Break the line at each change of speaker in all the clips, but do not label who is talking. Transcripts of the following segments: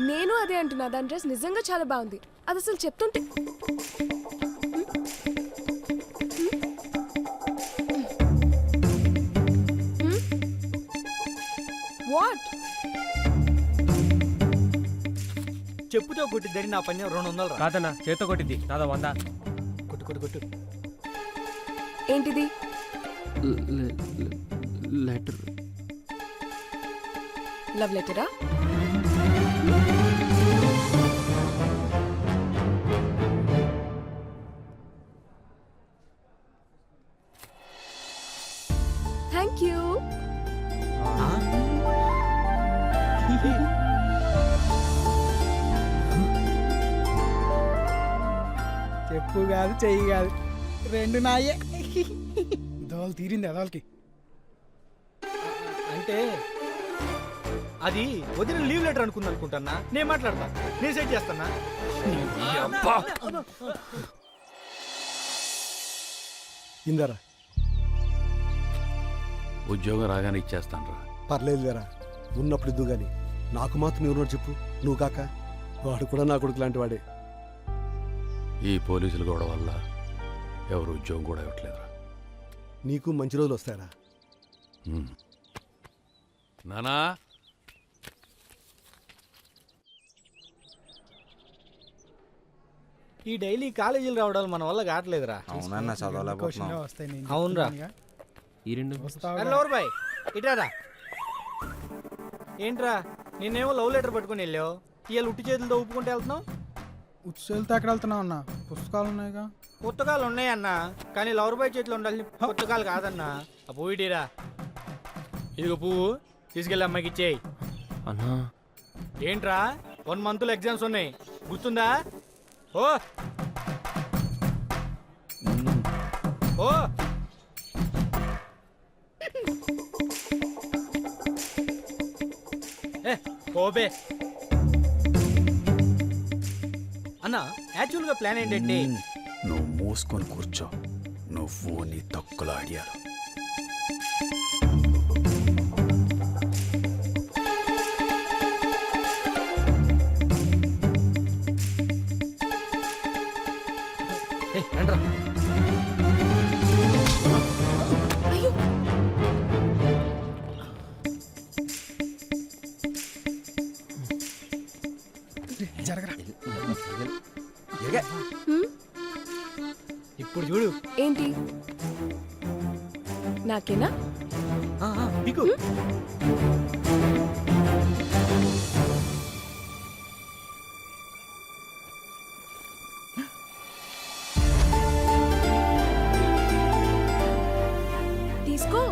నేను అదే అంటున్నా, దాని డ్రెస్ నిజంగా చాలా బాగుంది. అది అసలు చెప్తుంటే వాట్
చెప్పుతో కొట్టిద్దని నా పని 200
కాదన్నా, చేత కొట్టింది నాదా 100.
కొట్టు కొట్టు కొట్టు.
ఏంటిది?
లెటర్.
లవ్ లెటరా? Thank you.
చెప్పు కాదు చెయ్యి కాదు, రెండు నాయే. దోలు తీరింది అదోలకి.
అంటే అది వదిన లీవ్ లెటర్ అనుకుంటున్నా. నేను మాట్లాడతా, నేను సెట్ చేస్తానా.
ఇందరా
ఉద్యోగం రాగానే ఇచ్చేస్తాను రా.
పర్లేదు లేరా, ఉన్నప్పుడు ఇద్దు గాని నాకు మాత్రం ఎవరు చెప్పు. నువ్వు కాక వాడు కూడా నా కొడుకు లాంటి వాడే.
ఈ పోలీసులు గొడవ వల్ల ఎవరు ఉద్యోగం కూడా ఇవ్వట్లేదురా.
నీకు మంచి రోజులు వస్తాయరా.
నానా,
ఈ డైలీ కాలేజీలు రావడాలు మన వల్ల కావట్లేదురా.
అవునన్నా చదవలేకపోతున్నాం.
వస్తాయి. నేను
అవునురా.
ఈ 2
ఎవరు బాయ్ ఇటారా? ఏంట్రా నేనేమో లవ్ లెటర్ పట్టుకుని వెళ్ళావు, ఇవాళ ఉట్టి చేతులతో ఊపుకుంటూ వెళ్తున్నావు.
ఉత్సవాలతో ఎక్కడ వెళ్తున్నావు అన్న? పుస్తకాలు ఉన్నాయిగా.
పుస్తకాలు ఉన్నాయన్నా, కానీ లవర్ బాయ్ చేతిలో ఉండాల్సిన పుస్తకాలు కాదన్నా. ఆ పువ్వు ఇటీరా. ఇదిగో పువ్వు, తీసుకెళ్ళి అమ్మాయికి ఇచ్చేయి.
అన్నా
ఏంట్రా 1 మంత్లో ఎగ్జామ్స్ ఉన్నాయి, గుర్తుందా? ఓ ఓ ఓబే అన్నా, యాక్చువల్గా ప్లాన్ ఏంటంటే
నువ్వు మూసుకొని కూర్చో. నువ్వు నీ తొక్కులు ఆడియారు.
రండ్రా.
అయ్యో,
జరగరా.
ఇప్పుడు చూడు.
ఏంటి? నాకేనా?
నీకు
తీసుకో.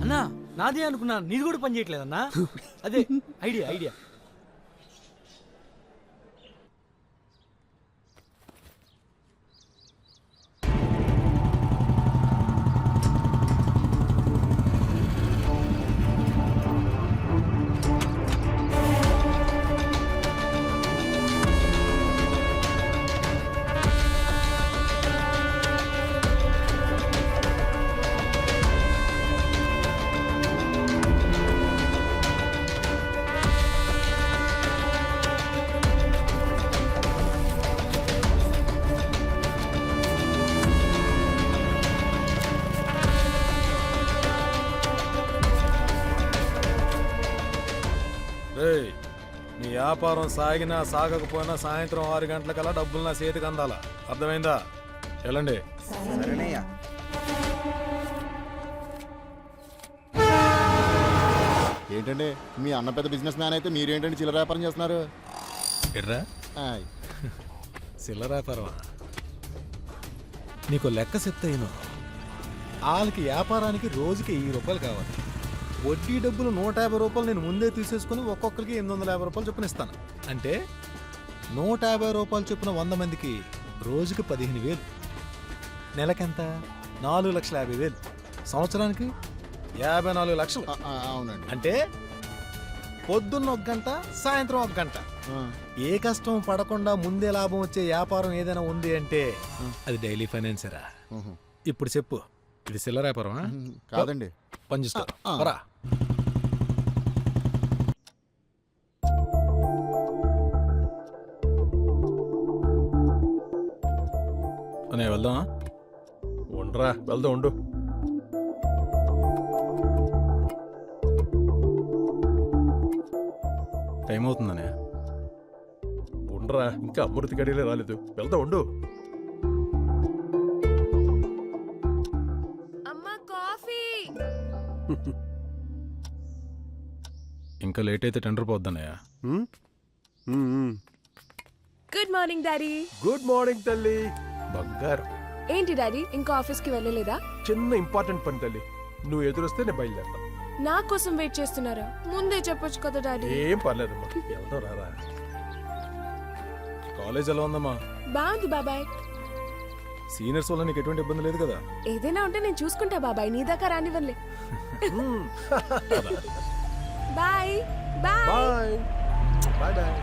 అన్నా, నాదే అనుకున్నా, నీది కూడా పని చేయట్లేదన్నా. అదే ఐడియా.
నీ వ్యాపారం సాగినా సాగకపోయినా సాయంత్రం 6 గంటలకల్లా డబ్బులు నా చేతికి అందాలా. అర్థమైందా? వెళ్ళండి.
సరేనయ్యా.
ఏంటండి మీ అన్న పెద్ద బిజినెస్ మ్యాన్ అయితే మీరేంటండి చిల్లర వ్యాపారం చేస్తున్నారు?
ఎర్రా చిల్లర వ్యాపారం నీకు లెక్క చెప్తాను. వాళ్ళకి వ్యాపారానికి రోజుకి 1000 రూపాయలు కావాలి. వడ్డీ డబ్బులు 150 రూపాయలు నేను ముందే తీసేసుకుని ఒక్కొక్కరికి 850 రూపాయలు చొప్పున ఇస్తాను. అంటే 150 రూపాయలు చొప్పున 100 మందికి రోజుకి 15,000. నెలకెంత? 4,50,000. సంవత్సరానికి 54 లక్షలు
అవునండి.
అంటే పొద్దున్న 1 గంట, సాయంత్రం 1 గంట.
ఆ,
ఏ కష్టం పడకుండా ముందే లాభం వచ్చే వ్యాపారం ఏదైనా ఉంది అంటే అది డైలీ ఫైనాన్సరా.
ఉహు.
ఇప్పుడు చెప్పు, ఇది చిల్లర వ్యాపారమా?
కాదండి.
పని చూసుకో.
ఆ.
పరా. అనే వెళ్దామా?
ఉండరా వెళ్దాం ఉండు.
టైం అవుతుందనే.
ఉండరా ఇంకా అమృతి గడియలే రాలేదు. వెళ్దాం ఉండు.
అమ్మా కాఫీ.
ఇంకా లేట్ అయితే టెండర్ పోద్దన్నయ్య.
Good morning daddy.
Good morning తల్లి. బంగారు.
ఏంటి డాడీ ఇంకా ఆఫీస్ కి వెళ్ళలేదా?
చిన్న ఇంపార్టెంట్ పని తల్లి. నువ్వు ఎదురొస్తే నేను బయలుదేరతాను.
నా కోసం వెయిట్ చేస్తున్నారా? ముందే చెప్పొచ్చు కదా డాడీ.
ఏం పర్లేదమ్మా, వెళ్దాం రారా.
కాలేజ్ ఎలా ఉందమ్మా?
బాగుంది బాబాయ్.
సీనియర్స్ వల్ల నీకు ఎటువంటి ఇబ్బంది లేదు కదా?
ఏదైనా ఉంటే నేను చూసుకుంటా బాబాయ్, నీ దాకా రానివ్వలే. Bye bye.
Bye bye bye.